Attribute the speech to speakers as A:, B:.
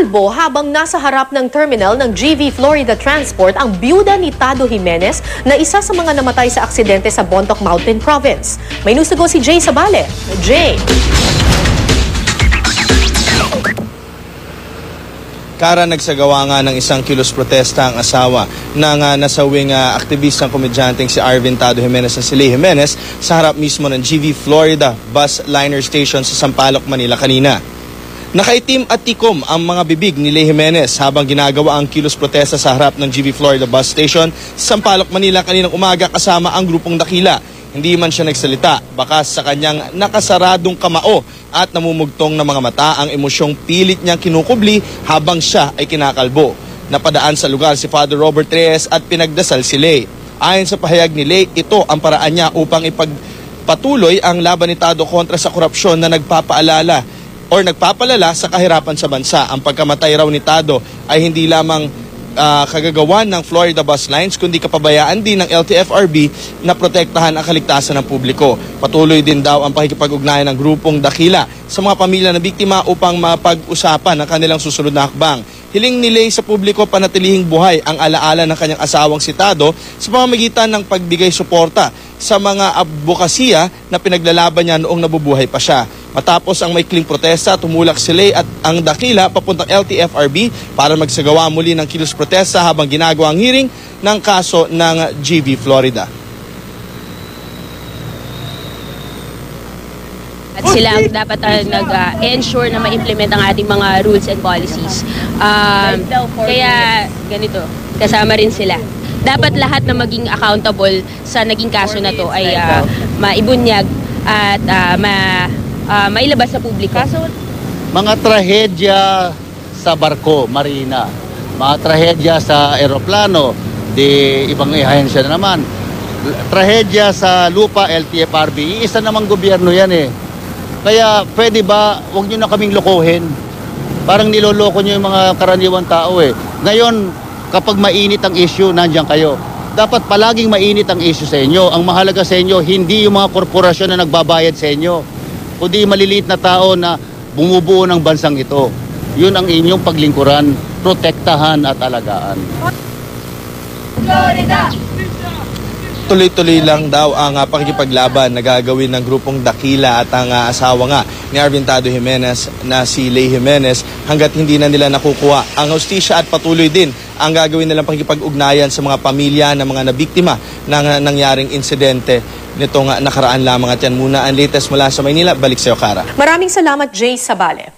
A: Nakalbo habang nasa harap ng terminal ng GV Florida Transport ang byuda ni Tado Jimenez na isa sa mga namatay sa aksidente sa Bontoc Mountain Province. May nusugo si Jay Sabale. Jay.
B: Kara, nagsagawa nga ng isang kilos protesta ang asawa ng nasawing aktivistang komedyanteng si Arvin Tado Jimenez at si Lei Jimenez sa harap mismo ng GV Florida Bus Liner Station sa Sampaloc, Manila kanina. Nakaitim at tikom ang mga bibig ni Lei Jimenez habang ginagawa ang kilos protesta sa harap ng GV Florida Bus Station sa Sampaloc, Manila kaninang umaga kasama ang grupong dakila. Hindi man siya nagsalita, bakas sa kanyang nakasaradong kamao at namumugtong na mga mata ang emosyong pilit niyang kinukubli habang siya ay kinakalbo. Napadaan sa lugar si Father Robert Reyes at pinagdasal si Lei. Ayon sa pahayag ni Lei, ito ang paraan niya upang ipagpatuloy ang laban ni Tado kontra sa korupsyon na nagpapalala sa kahirapan sa bansa. Ang pagkamatay raw ni Tado ay hindi lamang kagagawan ng Florida Bus Lines kundi kapabayaan din ng LTFRB na protektahan ang kaligtasan ng publiko. Patuloy din daw ang pakikipag-ugnayan ng grupong dakila sa mga pamilya na biktima upang mapag-usapan ang kanilang susunod na hakbang. Hiling ni Lei sa publiko panatilihing buhay ang alaala ng kanyang asawang si Tado sa pamamagitan ng pagbigay suporta sa mga advokasya na pinaglalaban niya noong nabubuhay pa siya. Matapos ang maikling protesta, tumulak si Lei at ang dakila papuntang LTFRB para magsagawa muli ng kilos protesta habang ginagawa ang hearing ng kaso ng GV Florida.
C: At sila ang dapat nag-ensure na ma-implement ang ating mga rules and policies. Kaya ganito, kasama rin sila. Dapat lahat na maging accountable sa naging kaso na to ay maibunyag at mailabas sa publiko.
D: Mga trahedya sa barko, marina, mga trahedya sa eroplano, di ibang ahensya na naman. Trahedya sa lupa, LTFRB, isa namang gobyerno yan eh. Kaya pwede ba, huwag nyo na kaming lokohin. Parang niloloko nyo yung mga karaniwang tao eh. Ngayon, kapag mainit ang issue, nandiyan kayo. Dapat palaging mainit ang issue sa inyo. Ang mahalaga sa inyo, hindi yung mga korporasyon na nagbabayad sa inyo, kundi maliliit na tao na bumubuo ng bansang ito. Yun ang inyong paglingkuran, protektahan at alagaan.
A: Florida!
B: Tuloy-tuloy lang daw ang pakikipaglaban na gagawin ng grupong dakila at ang asawa nga ni Arvin Tado Jimenez na si Lei Jimenez hanggat hindi na nila nakukuha ang hustisya at patuloy din ang gagawin nilang pakikipag-ugnayan sa mga pamilya ng mga nabiktima ng nangyaring insidente nitong nakaraan lamang. At yan muna ang latest mula sa Maynila. Balik sa iyo, Kara.
A: Maraming salamat, Jay Sabale.